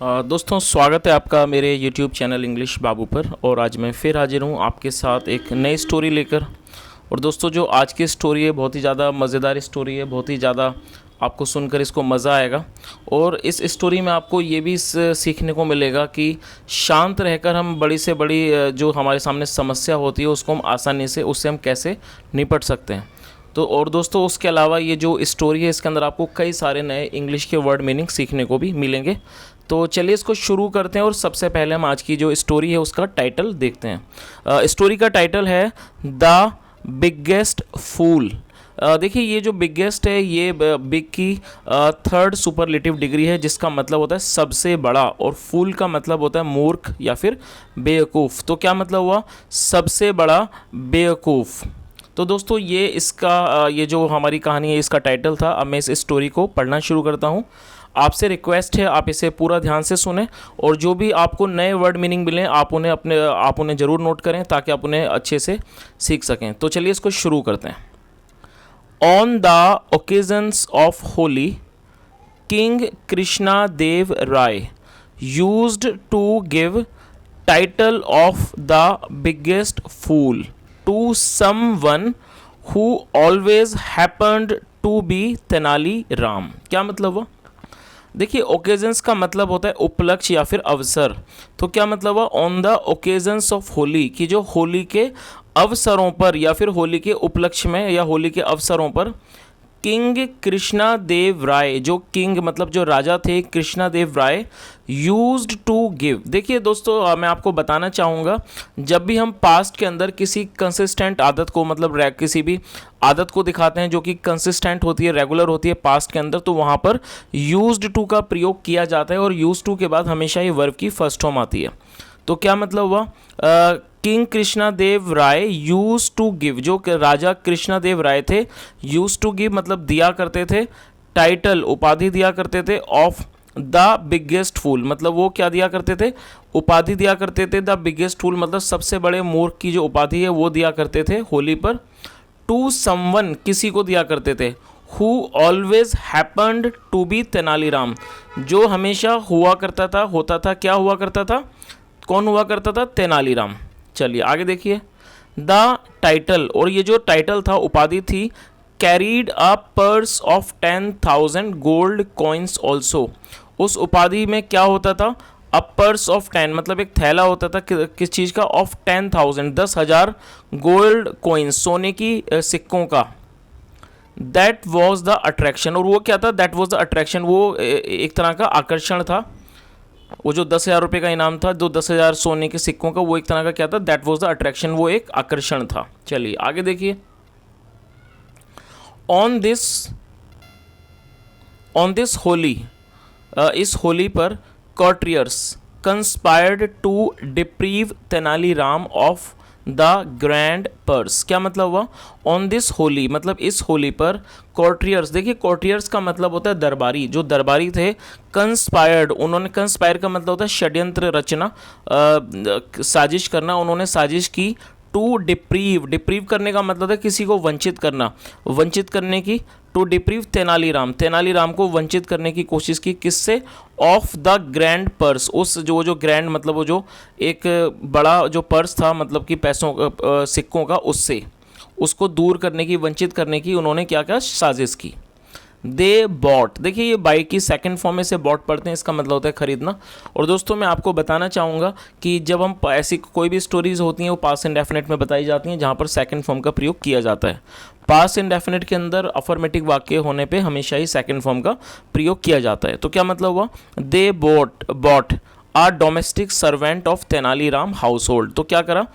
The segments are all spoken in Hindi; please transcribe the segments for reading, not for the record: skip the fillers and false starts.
दोस्तों स्वागत है आपका मेरे YouTube चैनल इंग्लिश बाबू पर। और आज मैं फिर हाजिर हूँ आपके साथ एक नई स्टोरी लेकर। और दोस्तों जो आज की स्टोरी है बहुत ही ज़्यादा मज़ेदार स्टोरी है, बहुत ही ज़्यादा आपको सुनकर इसको मज़ा आएगा। और इस स्टोरी में आपको ये भी सीखने को मिलेगा कि शांत रहकर हम बड़ी से बड़ी जो हमारे सामने समस्या होती है उसको हम आसानी से उससे हम कैसे निपट सकते हैं। तो और दोस्तों उसके अलावा ये जो स्टोरी है इसके अंदर आपको कई सारे नए इंग्लिश के वर्ड मीनिंग सीखने को भी मिलेंगे। तो चलिए इसको शुरू करते हैं। और सबसे पहले हम आज की जो स्टोरी है उसका टाइटल देखते हैं। स्टोरी का टाइटल है द बिगेस्ट फूल। देखिए ये जो बिगेस्ट है ये बिग की थर्ड सुपरलेटिव डिग्री है, जिसका मतलब होता है सबसे बड़ा, और फूल का मतलब होता है मूर्ख या फिर बेवकूफ़। तो क्या मतलब हुआ? सबसे बड़ा बेवकूफ़। तो दोस्तों ये इसका ये जो हमारी कहानी है इसका टाइटल था। अब मैं इस स्टोरी को पढ़ना शुरू करता हूँ। आपसे रिक्वेस्ट है आप इसे पूरा ध्यान से सुने, और जो भी आपको नए वर्ड मीनिंग मिलें आप उन्हें ज़रूर नोट करें ताकि आप उन्हें अच्छे से सीख सकें। तो चलिए इसको शुरू करते हैं। On the occasions of Holi, king Krishna Dev Raya used to give title of the biggest fool to someone who always happened to be Tenali Rama. क्या मतलब हुआ? देखिए ओकेजन्स का मतलब होता है उपलक्ष्य या फिर अवसर। तो क्या मतलब हुआ? On the occasions of Holi, कि जो होली के अवसरों पर या फिर होली के उपलक्ष्य में या होली के अवसरों पर किंग कृष्णा देव राय, जो किंग मतलब जो राजा थे कृष्णा देव राय, यूज्ड टू गिव। देखिए दोस्तों मैं आपको बताना चाहूँगा, जब भी हम पास्ट के अंदर किसी कंसिस्टेंट आदत को मतलब किसी भी आदत को दिखाते हैं जो कि कंसिस्टेंट होती है, रेगुलर होती है पास्ट के अंदर, तो वहाँ पर यूज्ड टू का प्रयोग किया जाता है। और यूज्ड टू के बाद हमेशा ही वर्ब की फर्स्ट फॉर्म आती है। तो क्या मतलब हुआ? King Krishna Dev Raya use to give, जो राजा कृष्णा देव राय थे, यूज टू गिव मतलब दिया करते थे, टाइटल उपाधि दिया करते थे, ऑफ द बिगेस्ट फूल मतलब वो क्या दिया करते थे? उपाधि दिया करते थे। द बिगेस्ट फूल मतलब सबसे बड़े मूर्ख की जो उपाधि है वो दिया करते थे होली पर। टू समवन किसी को दिया करते थे, who always happened to be Tenaliram, जो हमेशा हुआ करता था, होता था। क्या हुआ करता था? कौन हुआ करता था? तेनालीराम। चलिए आगे देखिए। द टाइटल, और ये जो टाइटल था उपाधि थी, carried a purse of 10,000 gold coins also. उस उपाधि में क्या होता था? अ पर्स ऑफ 10 मतलब एक थैला होता था किस चीज़ का? ऑफ 10,000 10,000 गोल्ड कॉइन्स सोने की सिक्कों का। दैट वॉज द अट्रैक्शन, और वो क्या था? दैट वॉज द अट्रैक्शन, वो एक तरह का आकर्षण था। वो जो 10,000 रुपये का इनाम था, जो 10,000 सोने के सिक्कों का, वो एक तरह का क्या था? दैट वॉज द अट्रैक्शन, वो एक आकर्षण था। चलिए आगे देखिए। ऑन दिस होली, इस होली पर courtiers conspired to deprive Tenaliram of the grand purse. क्या मतलब हुआ? ऑन दिस होली मतलब इस होली पर कॉर्टियर्स, देखिए कॉर्टियर्स का मतलब होता है दरबारी, जो दरबारी थे, कंस्पायर्ड, उन्होंने, कंस्पायर का मतलब होता है षड्यंत्र रचना, साजिश करना, उन्होंने साजिश की। टू डिप्रीव, डिप्रीव करने का मतलब है किसी को वंचित करना, वंचित करने की। टू डिप्रीव तेनालीराम, तेनालीराम को वंचित करने की कोशिश की। किससे? ऑफ द ग्रैंड पर्स, उस जो ग्रैंड मतलब वो जो एक बड़ा जो पर्स था मतलब कि पैसों सिक्कों का, उससे उसको दूर करने की, वंचित करने की उन्होंने क्या क्या साजिश की। दे बॉट, देखिए ये बाई की सेकंड फॉर्म में से बॉट पढ़ते हैं, इसका मतलब होता है खरीदना। और दोस्तों मैं आपको बताना चाहूँगा कि जब हम ऐसी कोई भी स्टोरीज होती हैं वो पास्ट इंडेफिनिट में बताई जाती हैं जहाँ पर सेकंड फॉर्म का प्रयोग किया जाता है। पास्ट इंडेफिनिट के अंदर अफर्मेटिव वाक्य होने पे हमेशा ही सेकंड फॉर्म का प्रयोग किया जाता है। तो क्या मतलब हुआ? They bought a domestic servant of Tenaliram household. तो क्या करा?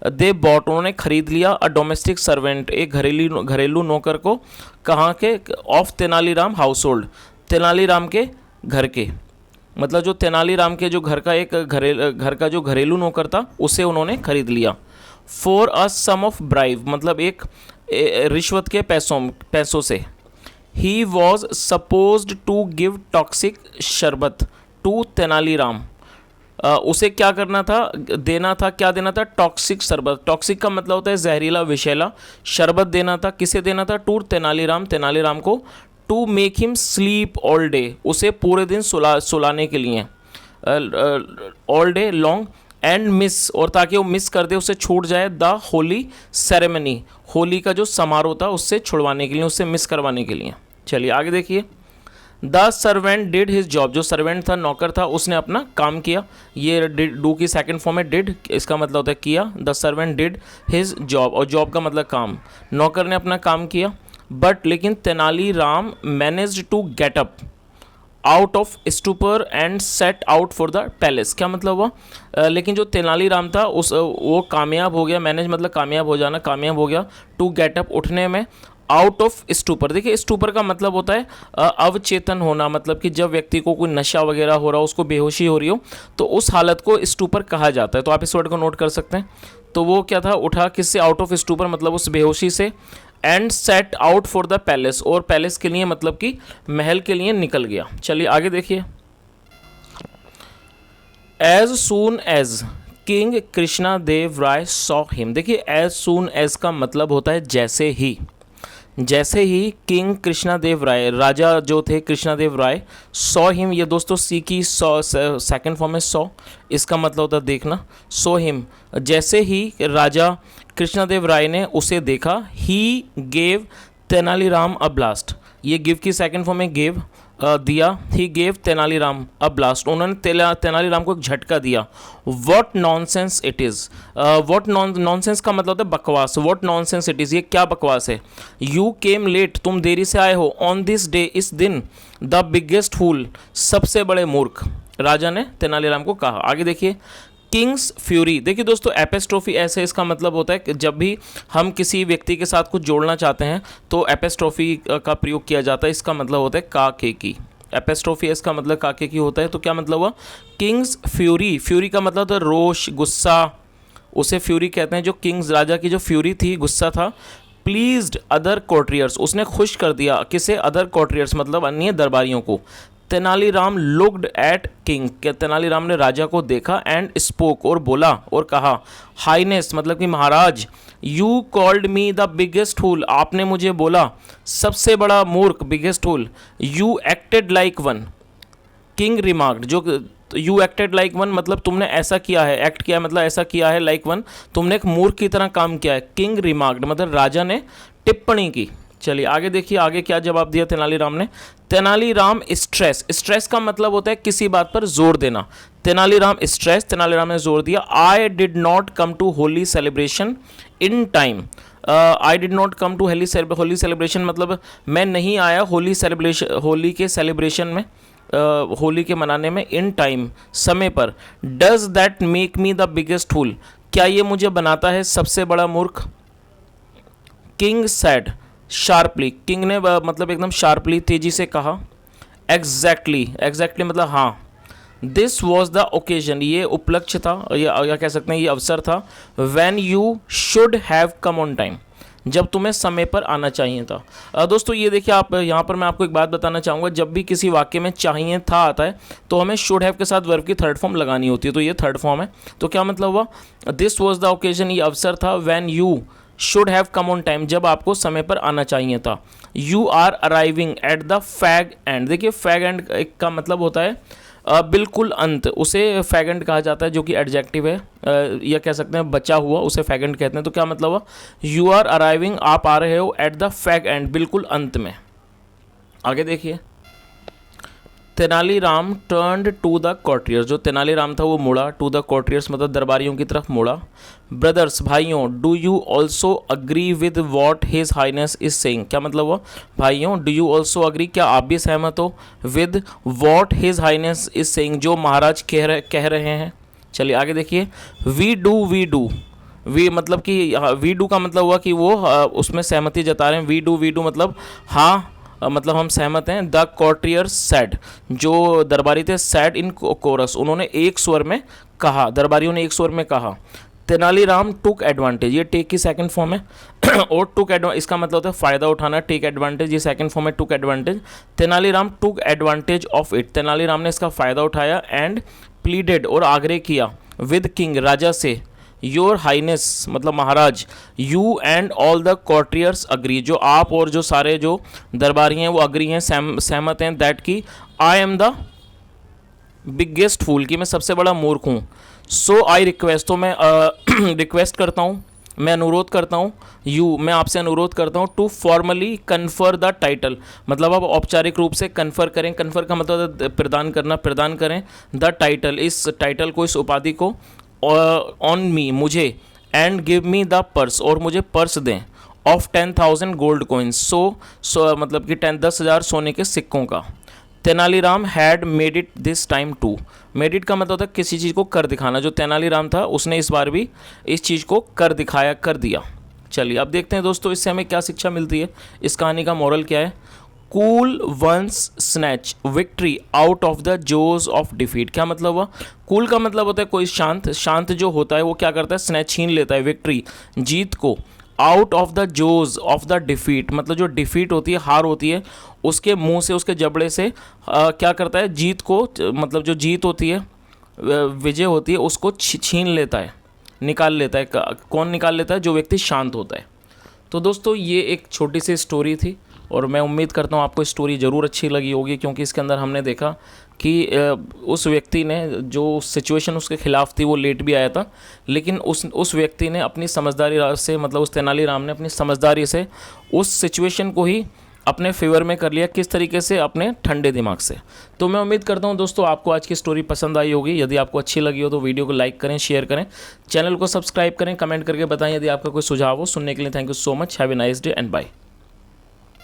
दे बॉट, उन्होंने खरीद लिया, अ डोमेस्टिक सर्वेंट एक घरेलू नौकर को, कहाँ के? Of Tenaliram house hold, Tenaliram के घर के, मतलब जो तेनालीराम के जो घर का एक घर का जो घरेलू नौकर था उसे उन्होंने खरीद लिया। For a sum of bribe मतलब एक रिश्वत के पैसों से। He was supposed to give toxic शरबत टू तेनालीराम, उसे क्या करना था? देना था। क्या देना था? टॉक्सिक शरबत, टॉक्सिक का मतलब होता है जहरीला, विषैला। शरबत देना था, किसे देना था? टू तेनालीराम, तेनालीराम को। To make him sleep all day, उसे पूरे दिन सुलाने के लिए। All day long and miss, और ताकि वो मिस कर दे, उससे छूट जाए द होली सेरेमनी, होली का जो समारोह था उससे छुड़वाने के लिए, उससे मिस करवाने के लिए। चलिए आगे देखिए। The servant did his job, जो सर्वेंट था, नौकर था, उसने अपना काम किया। ये डू की सेकंड फॉर्म है डिड, इसका मतलब होता है किया। The servant did his job, और जॉब का मतलब काम, नौकर ने अपना काम किया। बट लेकिन Tenaliram managed to get up out of stupor and set out for the palace. क्या मतलब हुआ? लेकिन जो तेनालीराम था वो कामयाब हो गया, मैनेज मतलब कामयाब हो जाना, कामयाब हो गया टू गेट अप, उठने में, आउट ऑफ स्टूपर। देखिए स्टूपर का मतलब होता है अवचेतन होना, मतलब कि जब व्यक्ति को कोई नशा वगैरह हो रहा हो, उसको बेहोशी हो रही हो, तो उस हालत को स्टूपर कहा जाता है। तो आप इस वर्ड को नोट कर सकते हैं। तो वो क्या था, उठा किससे? आउट ऑफ स्टूपर, मतलब उस बेहोशी से। And set out for the palace, और पैलेस के लिए मतलब कि महल के लिए निकल गया। चलिए आगे देखिए। As soon as king Krishna देव राय सॉ हिम। देखिए एज सून एज का मतलब होता है जैसे ही, जैसे ही किंग कृष्णा देव राय, राजा जो थे कृष्णा देव राय, सॉ हिम, ये दोस्तों सी की सॉ सेकंड फॉर्म है सॉ, इसका मतलब होता है देखना। सॉ हिम, जैसे ही राजा कृष्णा देव राय ने उसे देखा, he gave Tenaliram a blast, ये गिव की सेकंड फॉर्म में गेव, दिया। He gave Tenaliram a blast, उन्होंने तेनालीराम को एक झटका दिया। What nonsense it is, what nonsense का मतलब होता है बकवास। वॉट नॉनसेंस इट इज़, ये क्या बकवास है। यू केम लेट, तुम देरी से आए हो। ऑन दिस डे, इस दिन। द बिगेस्ट फूल, सबसे बड़े मूर्ख, राजा ने तेनालीराम को कहा। आगे देखिए। किंग्स फ्यूरी, देखिए दोस्तों एपेस्ट्रोफी ऐसे इसका मतलब होता है कि जब भी हम किसी व्यक्ति के साथ कुछ जोड़ना चाहते हैं तो एपेस्ट्रोफी का प्रयोग किया जाता है। इसका मतलब होता है का के की, एपेस्ट्रोफी इसका मतलब का के की होता है। तो क्या मतलब हुआ? किंग्स फ्यूरी, फ्यूरी का मतलब होता है रोष, गुस्सा, उसे फ्यूरी कहते हैं। जो किंग्स, राजा की जो फ्यूरी थी, गुस्सा था। प्लीज्ड अदर कोर्टियर्स, उसने खुश कर दिया किसे? अदर कोर्टियर्स मतलब अन्य दरबारियों को। तेनालीराम लुक्ड एट किंग, क्या तेनालीराम ने राजा को देखा। एंड स्पोक, और बोला और कहा। हाइनेस मतलब कि महाराज। You called me the biggest fool, आपने मुझे बोला सबसे बड़ा मूर्ख, biggest fool. You acted like one, king remarked, जो यू एक्टेड लाइक वन मतलब तुमने ऐसा किया है, एक्ट किया मतलब ऐसा किया है, लाइक वन तुमने एक मूर्ख की तरह काम किया है। किंग रिमार्क्ड मतलब राजा ने टिप्पणी की। चलिए आगे देखिए, आगे क्या जवाब दिया तेनालीराम ने। तेनालीराम स्ट्रेस, स्ट्रेस का मतलब होता है किसी बात पर जोर देना। तेनालीराम स्ट्रेस, तेनालीराम ने जोर दिया। I did not come to Holi celebration in time. I did not come to Holi celebration मतलब मैं नहीं आया होली सेलिब्रेशन, होली के सेलिब्रेशन में, होली के मनाने में, इन टाइम समय पर। Does that make me the biggest fool, क्या ये मुझे बनाता है सबसे बड़ा मूर्ख। किंग सैड शार्पली, किंग ने मतलब एकदम शार्पली, तेजी से कहा। एग्जैक्टली, एग्जैक्टली मतलब हाँ। दिस वॉज द ओकेजन, ये उपलक्ष्य था, या कह सकते हैं ये अवसर था। When you should have come on time, जब तुम्हें समय पर आना चाहिए था। दोस्तों ये देखिए, आप यहाँ पर मैं आपको एक बात बताना चाहूँगा, जब भी किसी वाक्य में चाहिए था आता है तो हमें शुड हैव के साथ वर्ब की थर्ड फॉर्म लगानी होती है। तो ये थर्ड फॉर्म है। तो क्या मतलब हुआ? दिस वॉज द ओकेजन, ये अवसर था। When you should have come on time, जब आपको समय पर आना चाहिए था। You are arriving at the fag end, देखिए फैग एंड का मतलब होता है बिल्कुल अंत, उसे फैग एंड कहा जाता है, जो कि एडजेक्टिव है, या कह सकते हैं बचा हुआ, उसे फैग एंड कहते हैं। तो क्या मतलब हुआ? यू आर अराइविंग, आप आ रहे हो, एट द फैग एंड, बिल्कुल अंत में। आगे देखिए। तेनालीराम टर्न्ड टू द कॉर्टियर्स, जो तेनालीराम था वो मुड़ा, टू द कॉर्टियर्स मतलब दरबारियों की तरफ मुड़ा। ब्रदर्स, भाइयों, do you also agree with what his highness is saying, क्या मतलब हुआ? भाइयों, डू यू ऑल्सो अग्री, क्या आप भी सहमत हो? With what his highness is saying, जो महाराज कह रहे हैं। चलिए आगे देखिए। वी डू, वी मतलब कि वी डू का मतलब हुआ कि वो उसमें सहमति जता रहे हैं। वी डू मतलब हाँ, मतलब हम सहमत हैं। द कॉर्टियर्स सेड, जो दरबारी थे, सेड इन कोरस, उन्होंने एक स्वर में कहा, दरबारियों ने एक स्वर में कहा। तेनालीराम टुक एडवांटेज, ये टेक की सेकंड फॉर्म है और टुक एडवांटेज इसका मतलब होता है फ़ायदा उठाना। टेक एडवांटेज ये सेकंड फॉर्म है, टुक advantage. Tenaliram took advantage of it, Tenaliram ने इसका फ़ायदा उठाया। एंड प्लीडेड, और आग्रह किया। विद किंग, राजा से। योर हाइनेस मतलब महाराज। You and all the courtiers agree, जो आप और जो सारे जो दरबारी हैं वो अग्री हैं, सहमत हैं। दैट की आई एम द बिगेस्ट फूल, कि मैं सबसे बड़ा मूर्ख हूँ। सो आई रिक्वेस्ट, तो मैं रिक्वेस्ट करता हूँ, मैं अनुरोध करता हूँ, यू, मैं आपसे अनुरोध करता हूँ, to formally confer the title, मतलब आप औपचारिक रूप से कन्फर करें, कन्फर का मतलब है प्रदान करना, प्रदान करें द टाइटल, इस टाइटल को, इस उपाधि को, ऑन मी, मुझे, and give me the purse, और मुझे पर्स दें, ऑफ 10,000 गोल्ड कोइंस, सो मतलब कि 10,000 सोने के सिक्कों का। Tenaliram had made it this time too, made it का मतलब होता है किसी चीज़ को कर दिखाना, जो तेनालीराम था उसने इस बार भी इस चीज़ को कर दिखाया, कर दिया। चलिए अब देखते हैं दोस्तों इससे हमें क्या शिक्षा मिलती है, इस कहानी का मॉरल क्या है। Cool once snatch victory out of the jaws of defeat, क्या मतलब हुआ। कूल का मतलब होता है कोई शांत, शांत जो होता है वो क्या करता है, स्नैच छीन लेता है, विक्ट्री जीत को, out of the jaws of the defeat, मतलब जो डिफीट होती है, हार होती है, उसके मुंह से, उसके जबड़े से क्या करता है, जीत को, मतलब जो जीत होती है, विजय होती है, उसको छीन लेता है, निकाल लेता है। कौन निकाल लेता है, जो व्यक्ति शांत होता है। तो दोस्तों ये एक छोटी सी स्टोरी थी, और मैं उम्मीद करता हूँ आपको स्टोरी ज़रूर अच्छी लगी होगी, क्योंकि इसके अंदर हमने देखा कि उस व्यक्ति ने, जो सिचुएशन उसके खिलाफ थी, वो लेट भी आया था, लेकिन उस व्यक्ति ने अपनी समझदारी से, मतलब उस तेनालीराम ने अपनी समझदारी से उस सिचुएशन को ही अपने फेवर में कर लिया, किस तरीके से, अपने ठंडे दिमाग से। तो मैं उम्मीद करता हूं दोस्तों आपको आज की स्टोरी पसंद आई होगी। यदि आपको अच्छी लगी हो तो वीडियो को लाइक करें, शेयर करें, चैनल को सब्सक्राइब करें, कमेंट करके बताएं यदि आपका कोई सुझाव हो। सुनने के लिए thank you so much, have a nice day and bye.